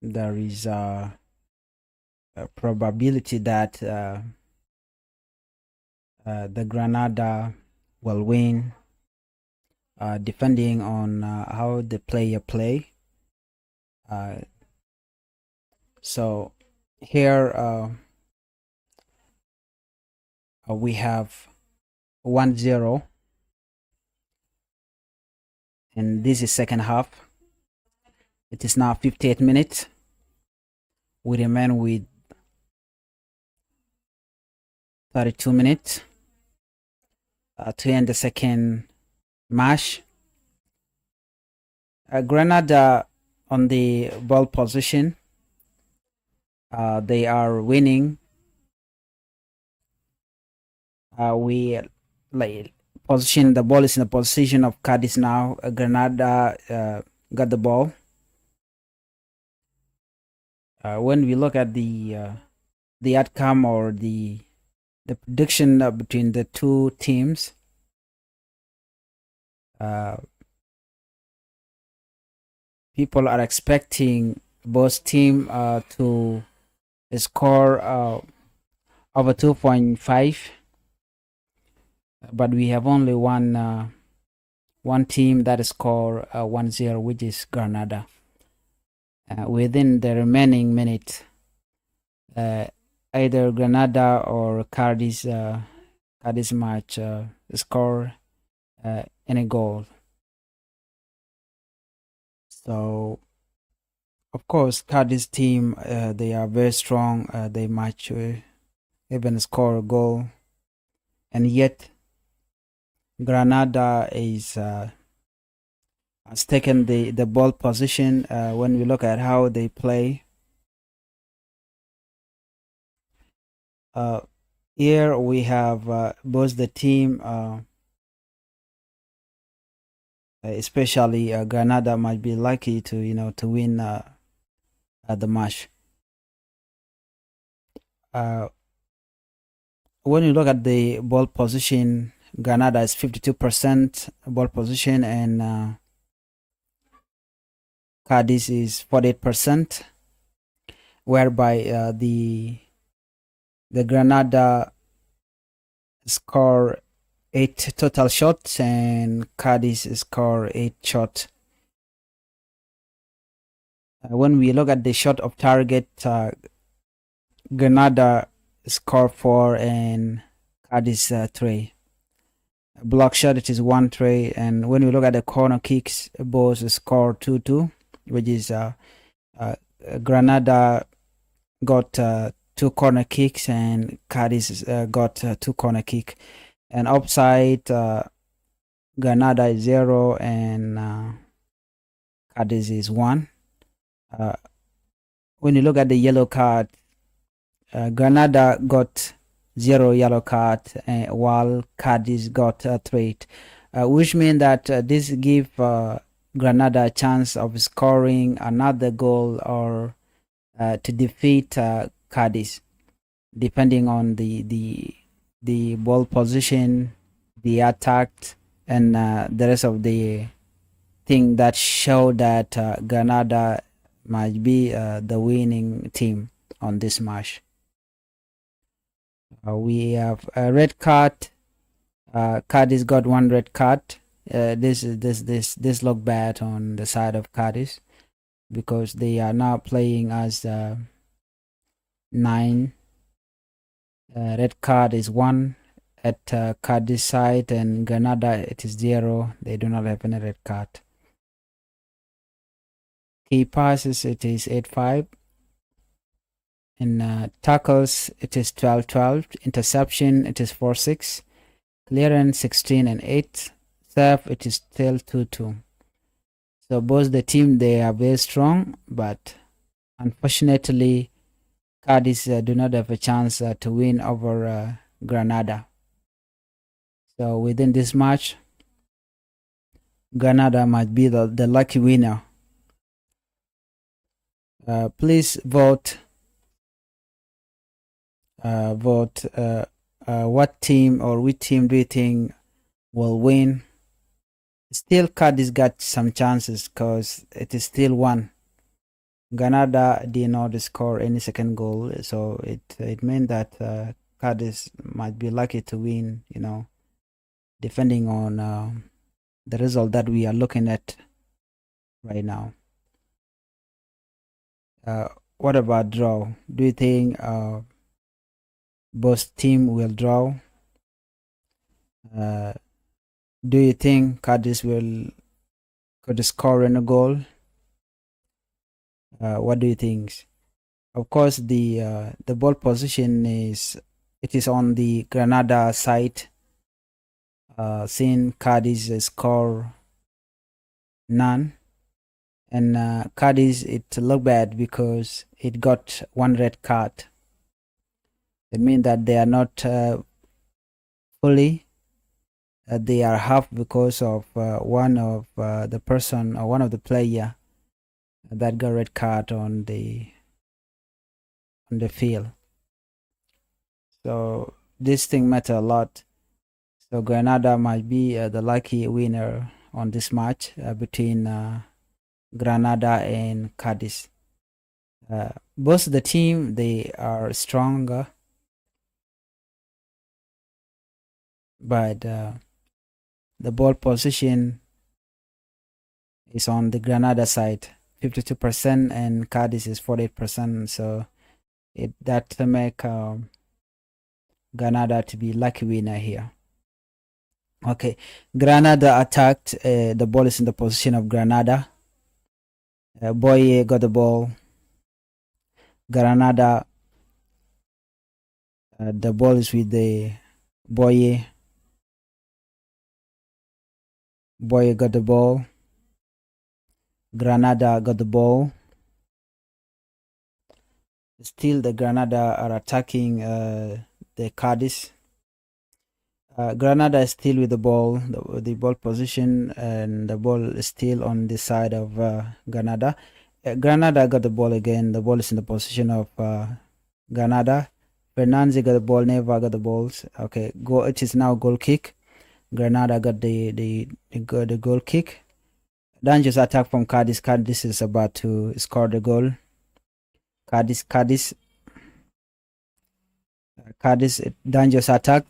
there is a probability that the Granada will win, depending on how the player play. So here we have 1-0, and this is second half. It is now 58 minutes. We remain with 32 minutes to end the second match. Granada on the ball position. They are winning. We like position. The ball is in the position of Cardiz now. Granada got the ball. When we look at the outcome or the prediction between the two teams, people are expecting both team to score over 2.5, but we have only one team that score 1-0, which is Granada. Within the remaining minute, either Granada or Cardiz match score any goal. So, of course, Cardiz team, they are very strong. They might even score a goal, and yet Granada has taken the ball position. When we look at how they play, here we have both the team, especially Granada might be lucky to win the match. When you look at the ball position, Granada is 52% ball position, and Cadiz is 48%, whereby the Granada score 8 total shots and Cadiz score 8 shots. When we look at the shot of target, Granada score 4 and Cadiz 3. Block shot, it is 1-3, and when we look at the corner kicks, both score 2-2, which is Granada got 2 corner kicks and Cadiz got 2 corner kick. And offside, Granada is 0 and Cadiz is 1. When you look at the yellow card, Granada got 0 yellow card, while Cadiz got 3, which means that this give Granada a chance of scoring another goal or to defeat Cadiz, depending on the ball position, the attack, and the rest of the thing that show that Granada might be the winning team on this match. We have a red card. Cadiz got 1 red card. This look bad on the side of Cadiz because they are now playing as 9. Red card is 1 at Cadiz side, and Granada it is 0. They do not have any red card. Key passes, it is 8-5. In tackles, it is 12-12. Interception, it is 4-6. Clearance, 16 and 8. Serve, it is still 2-2. So both the team, they are very strong, but unfortunately, Cadiz do not have a chance to win over Granada. So within this match, Granada might be the lucky winner. Please vote. What team or which team do you think will win? Still, Cadiz got some chances because it is still 1. Granada did not score any second goal, so it meant that Cardiff might be lucky to win, depending on the result that we are looking at right now. What about draw? Do you think both team will draw? Do you think Cardiff could score in a goal? What do you think? Of course, the ball position is on the Granada side. Seeing Cadiz score none, and Cadiz it looked bad because it got one red card. It means that they are not fully. They are half because of one of the person or one of the player that got red card on the field. So this thing matter a lot. So Granada might be the lucky winner on this match between Granada and Cadiz. Both the team they are stronger, but the ball position is on the Granada side, 52%, and Cadiz is 48%. So that make Granada to be lucky winner here. Okay, Granada attacked. The ball is in the position of Granada. Boye got the ball. Granada. The ball is with the Boye. Boye got the ball. Granada got the ball. Still, the Granada are attacking the Cardiz. Granada is still with the ball, the ball position, and the ball is still on the side of Granada. Granada got the ball again. The ball is in the position of Granada. Fernandes got the ball. Neva got the balls. Okay, go. It is now goal kick. Granada got the goal kick. Dangerous attack from Cardiz. Cardiz is about to score the goal. Cardiz. Dangerous attack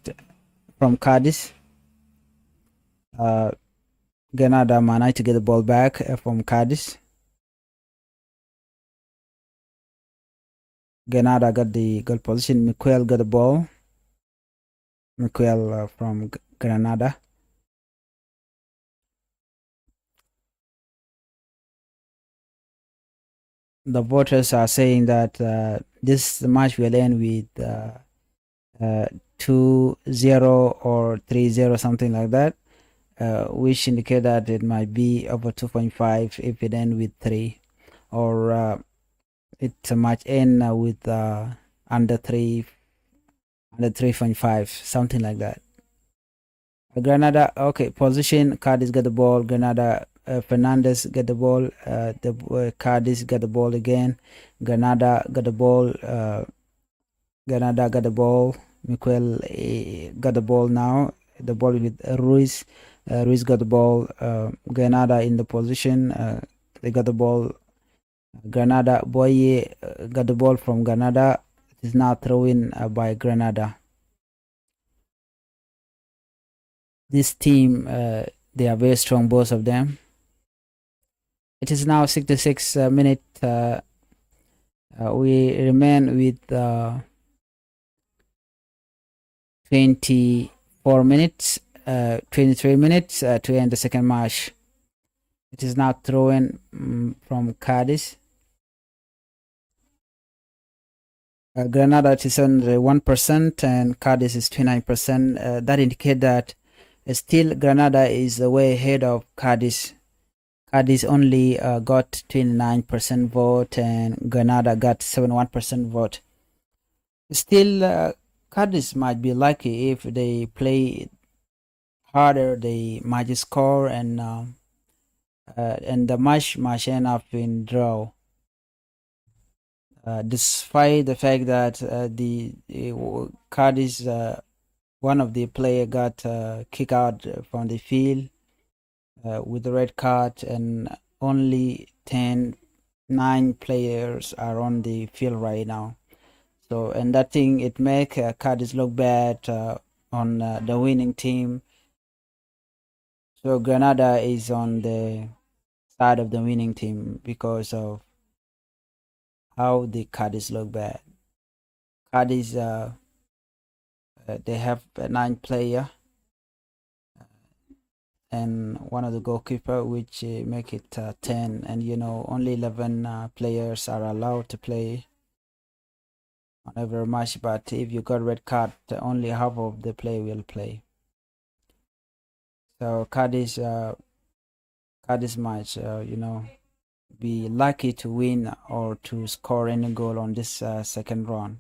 from Cardiz. Granada managed to get the ball back from Cardiz. Granada got the goal position. Miquel got the ball. Miquel from Granada. The voters are saying that this match will end with 2-0 or 3-0, something like that, which indicate that it might be over 2.5 if it ends with 3, or it might end with under 3.5, something like that. Granada, okay, position. Cardiz got the ball. Granada, Fernandes got the ball. Cardiz got the ball again. Granada got the ball. Granada got the ball. Miquel got the ball now. The ball with Ruiz. Ruiz got the ball. Granada in the position. They got the ball. Granada, Boye got the ball from Granada. It is now thrown by Granada. This team, they are very strong, both of them. It is now 66 minutes. We remain with 24 minutes, 23 minutes to end the second match. It is now thrown from Cardiz. Granada is on 1% and Cardiz is 29%. That indicates that still Granada is way ahead of Cardiz. Cardiz only got 29% vote and Granada got 71% vote. Still, Cardiz might be lucky if they play harder. They might score and the match might end up in draw. Despite the fact that the Cardiz, one of the player got kicked out from the field with the red card, and only 10 9 players are on the field right now. So, and that thing, it make cardiz look bad on the winning team. So Granada is on the side of the winning team because of how the cardiz look bad. Cardiz, they have a 9 player and one of the goalkeeper, which make it 10, and only 11 players are allowed to play on every match. But if you got red card, only half of the play will play. So Cardiz match, be lucky to win or to score any goal on this second round.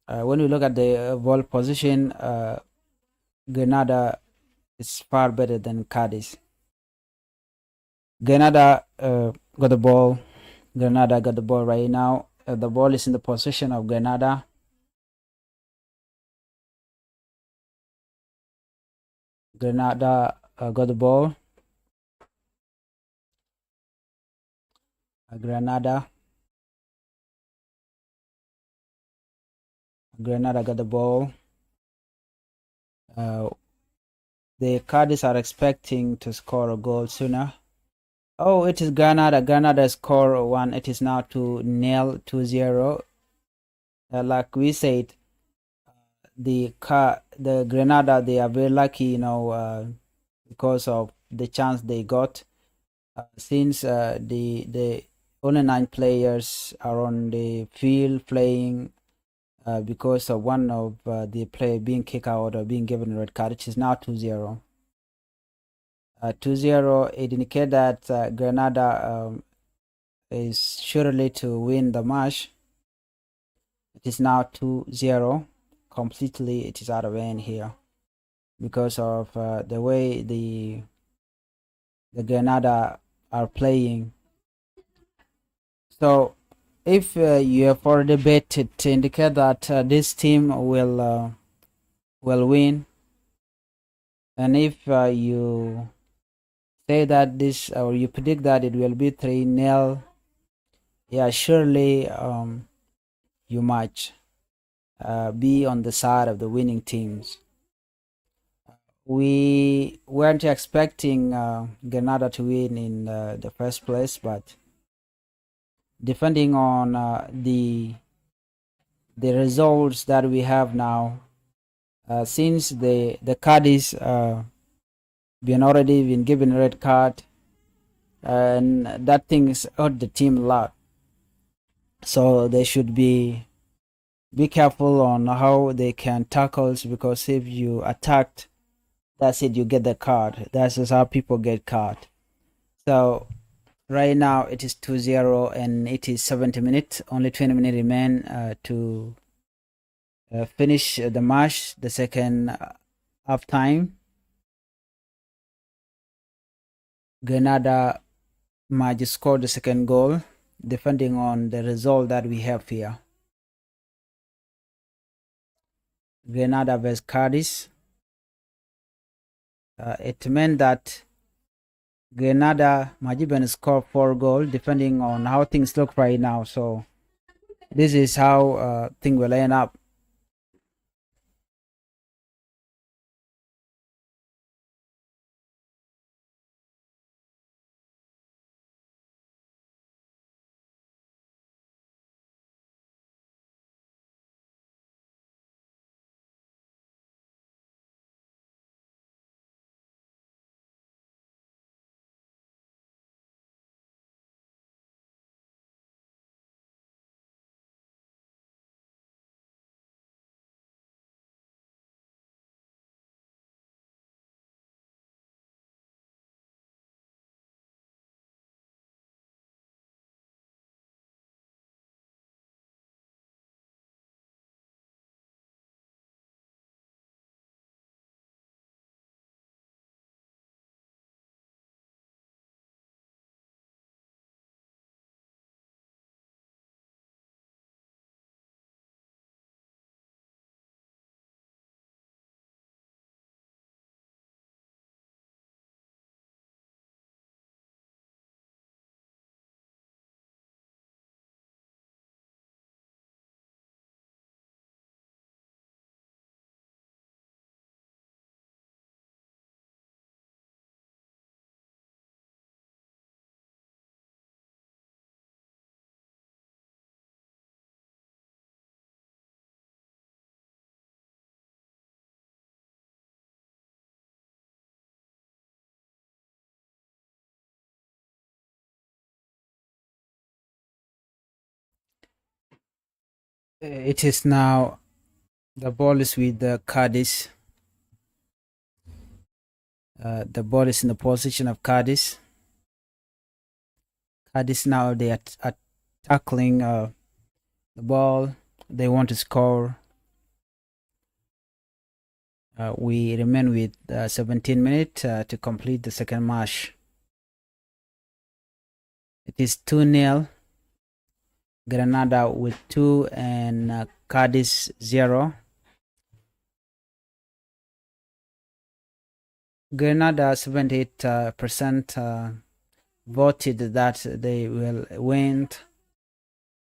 When we look at the ball position, Granada is far better than Cadiz. Granada got the ball. Granada got the ball right now. The ball is in the possession of Granada. Granada got the ball. Granada got the ball. The Cadiz are expecting to score a goal sooner. Oh, it is Granada. Granada score 1. It is now 2-0, 2-0. Like we said, the Granada, they are very lucky, because of the chance they got. Since the only 9 players are on the field playing, because of one of the player being kicked out or being given a red card, which is now 2-0. 2-0, it indicates that Granada is surely to win the match. It is now 2-0. Completely, it is out of hand here because of the way the Granada are playing. So, if you have already betted to indicate that this team will win, and if you say that this, or you predict that it will be 3-0, yeah, surely you might be on the side of the winning teams. We weren't expecting Granada to win in the first place, but depending on the results that we have now, since the Cadiz been already been given a red card, and that thing's hurt the team a lot, so they should be careful on how they can tackle, because if you attacked, that's it, you get the card. That's just how people get caught. So right now it is 2-0 and it is 70 minutes, only 20 minutes remain to finish the match, the second half time. Granada might score the second goal depending on the result that we have here. Granada vs Cardiz. It meant that Granada might even score 4 goals depending on how things look right now. So this is how things will end up. It is now the ball is with the cardiz. The ball is in the position of cardiz. Cardiz now they are tackling the ball. They want to score. We remain with 17 minutes to complete the second match. It is 2-0. Granada with 2 and Cardiz 0. Granada 78% voted that they will win,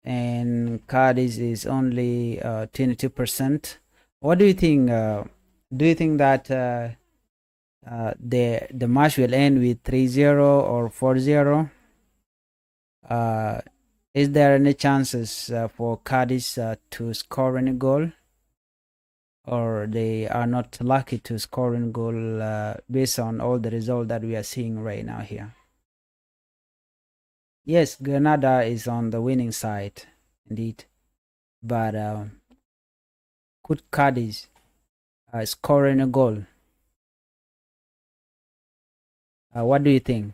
and Cardiz is only 22%. What do you think? Do you think that the match will end with 3-0 or 4-0? Is there any chances for Cardiz to score any goal, or they are not lucky to score any goal based on all the result that we are seeing right now here? Yes, Granada is on the winning side, indeed, but could Cardiz score any goal? What do you think?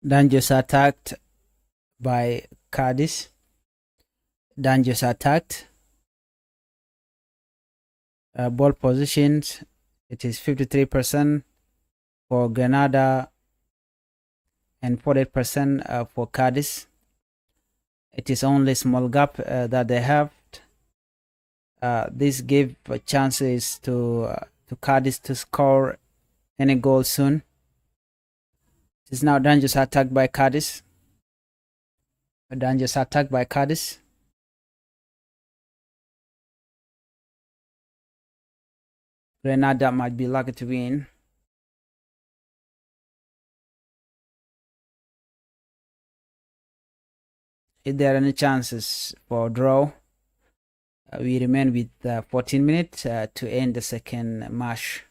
Dangerous attacked by Cardiz. Dangerous attacked. Ball positions. It is 53% for Granada and 48% for Cardiz. It is only small gap that they have. This gave chances to Cardiz to score any goal soon. It is now dangerous attack by Cardiz. A dangerous attack by Cardiz. Grenada might be lucky to win. If there are any chances for draw, we remain with 14 minutes to end the second match.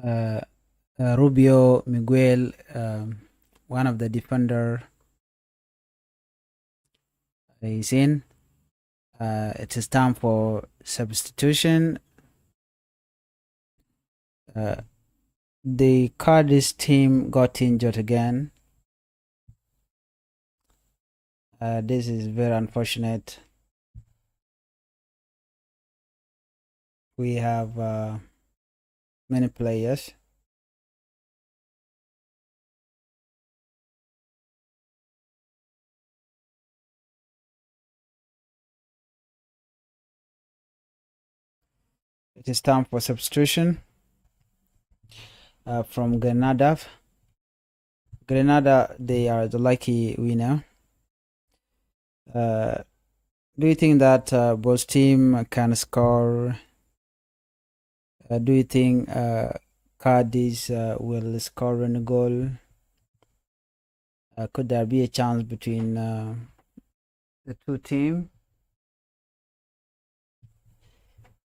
Rubio Miguel, one of the defender, is in. It is time for substitution. The Cardiz team got injured again. This is very unfortunate. We have many players. It is time for substitution from Granada. Granada, they are the lucky winner. Do you think that both team can score? Do you think Cardiz will score a goal? Could there be a chance between the two teams?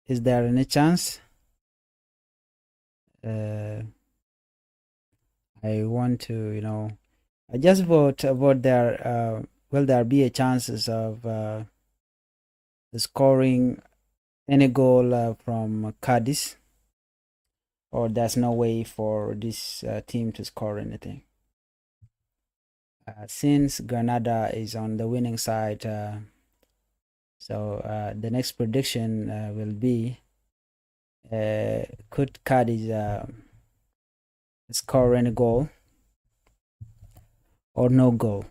Is there any chance? I want to, I just vote about there. Will there be a chances of scoring any goal from Cadiz, or there's no way for this team to score anything? Since Granada is on the winning side, so the next prediction will be, could Cadiz score any goal or no goal?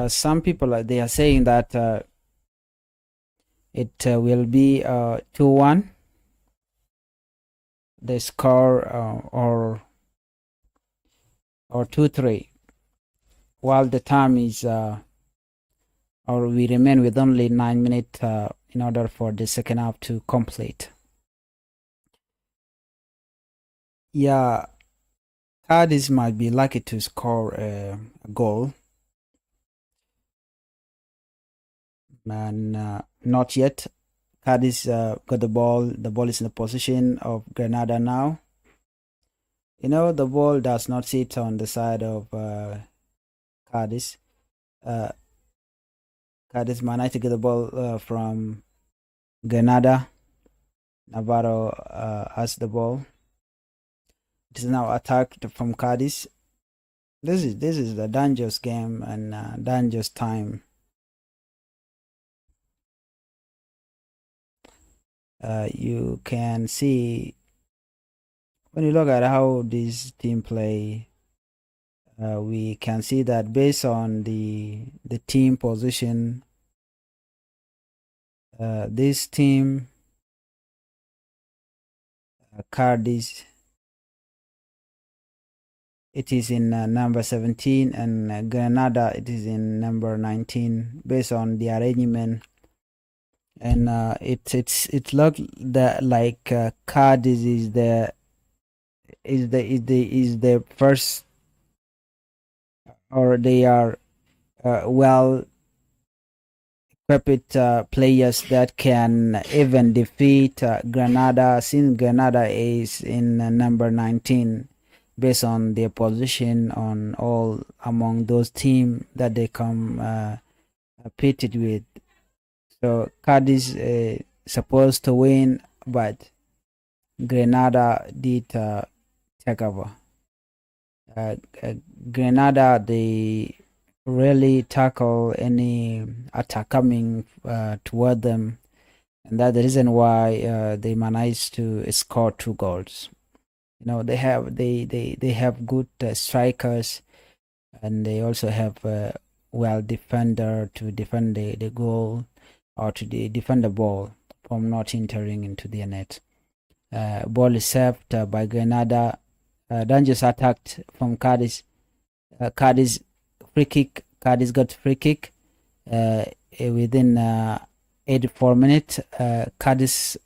Some people they are saying that it will be 2-1 the score, or 2-3, while the time is or we remain with only 9 minutes in order for the second half to complete. Yeah, Cadiz might be lucky to score a goal, and not yet. Cadiz got the ball. The ball is in the position of Granada now. The ball does not sit on the side of Cadiz. Cadiz managed to get the ball from Granada. Navarro has the ball. It is now attacked from Cadiz. This is the dangerous game and dangerous time. You can see when you look at how this team play, we can see that based on the team position, this team, Cardiz, it is in number 17, and Granada, it is in number 19, based on the arrangement. And it looked that like Cardiz is the first, or they are well equipped players that can even defeat Granada, since Granada is in number 19, based on their position on all among those teams that they come pitted with. So Cadiz supposed to win, but Granada did take over. Granada, they really tackle any attack coming toward them, and that's the reason why they managed to score 2 goals. They have good strikers, and they also have well defender to defend the goal, or to defend the ball from not entering into the net. Ball is saved by Granada. Dangerous attacked from Cardiz. Cardiz free kick. Cardiz got free kick within 84 minutes. Cardiz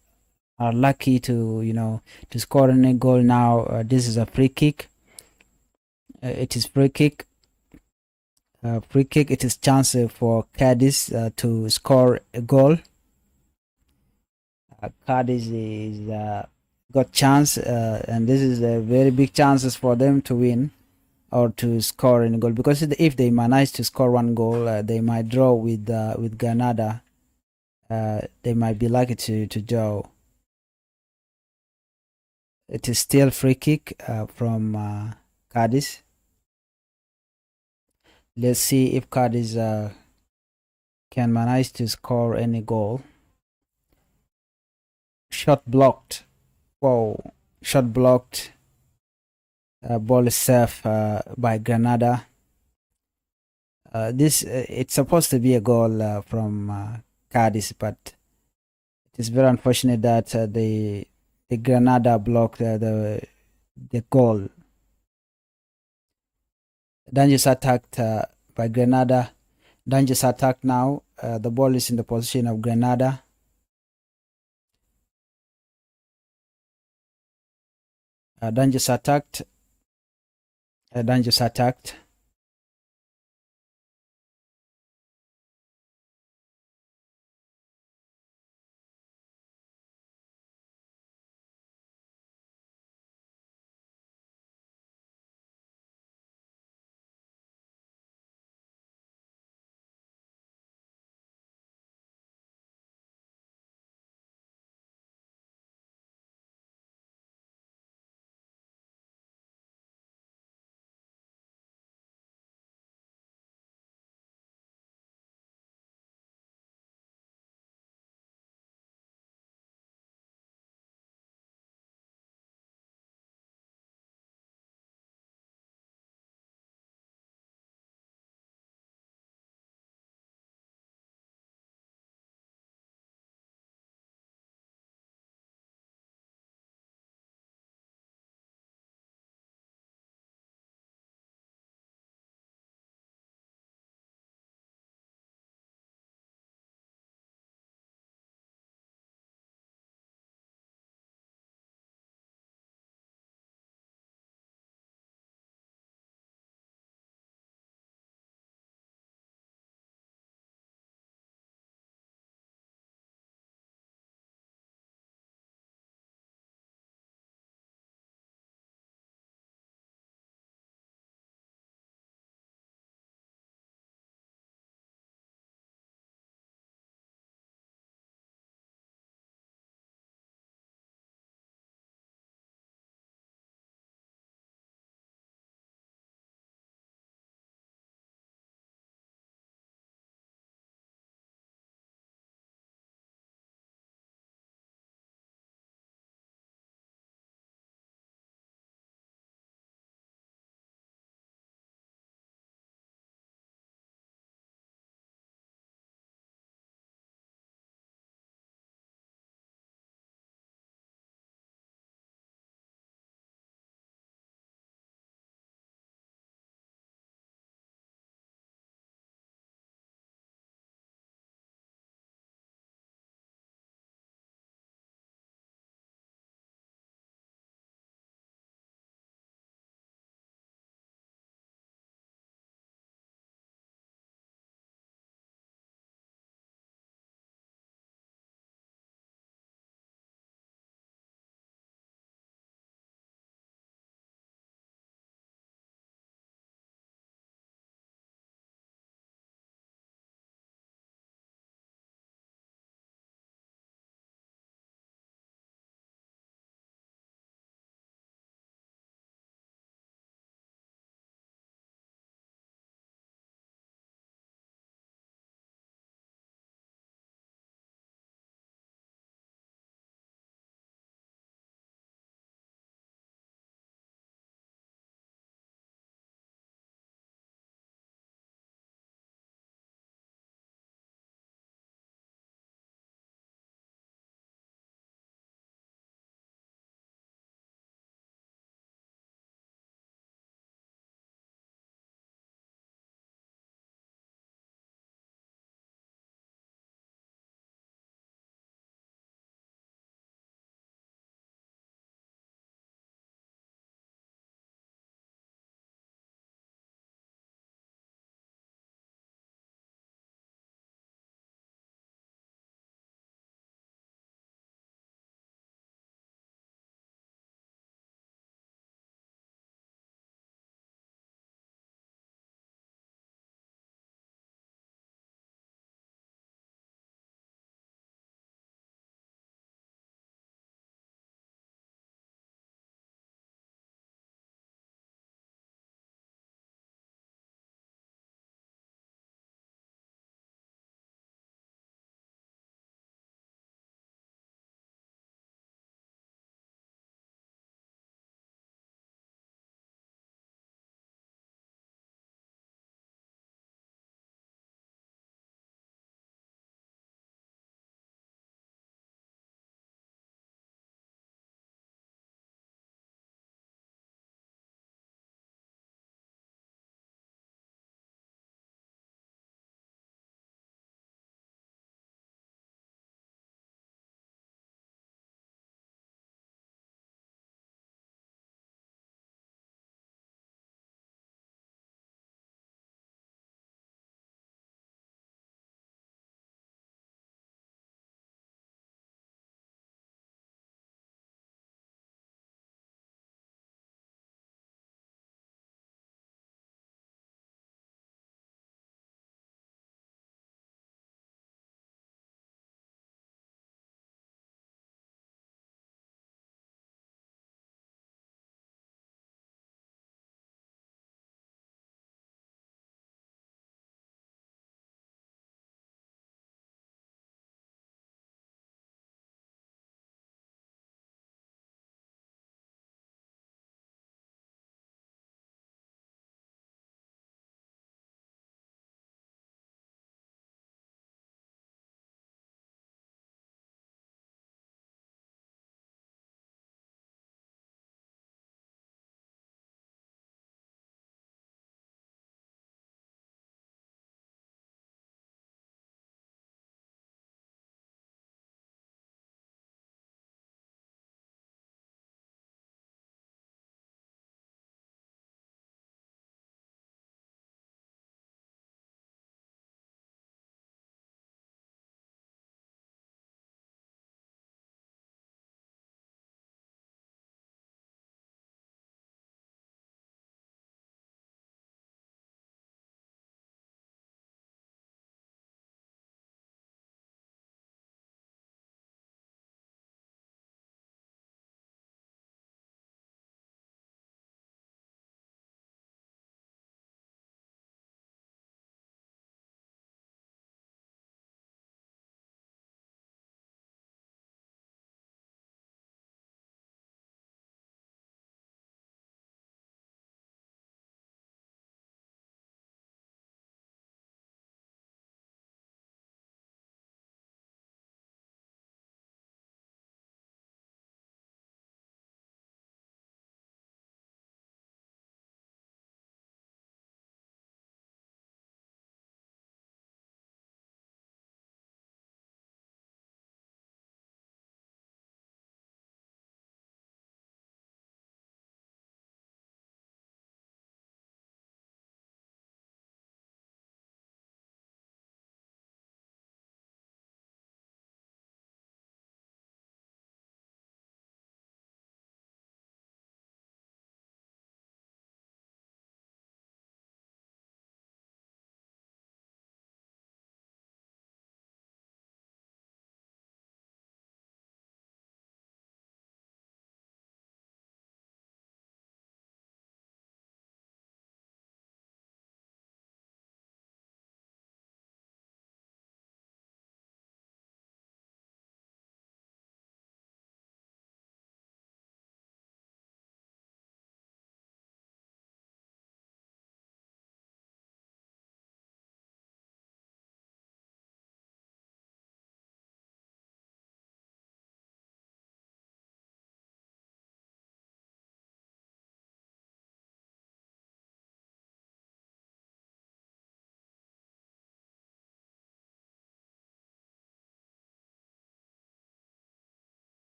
are lucky to score a goal now. This is a free kick. It is free kick. free kick. It is chance for Cardiz to score a goal. Cardiz is got chance, and this is a very big chances for them to win or to score any goal, because if they manage to score one goal, they might draw with Granada. They might be lucky to draw. It is still free kick from Cardiz. Let's see if Cardiz can manage to score any goal. Shot blocked. Whoa, shot blocked. Ball is safe by Granada. This it's supposed to be a goal from Cardiz, but it is very unfortunate that the Granada blocked the goal. Dangerous attacked by Granada. Dangerous attack now. The ball is in the position of Granada. Dangerous attacked. Dangerous attacked.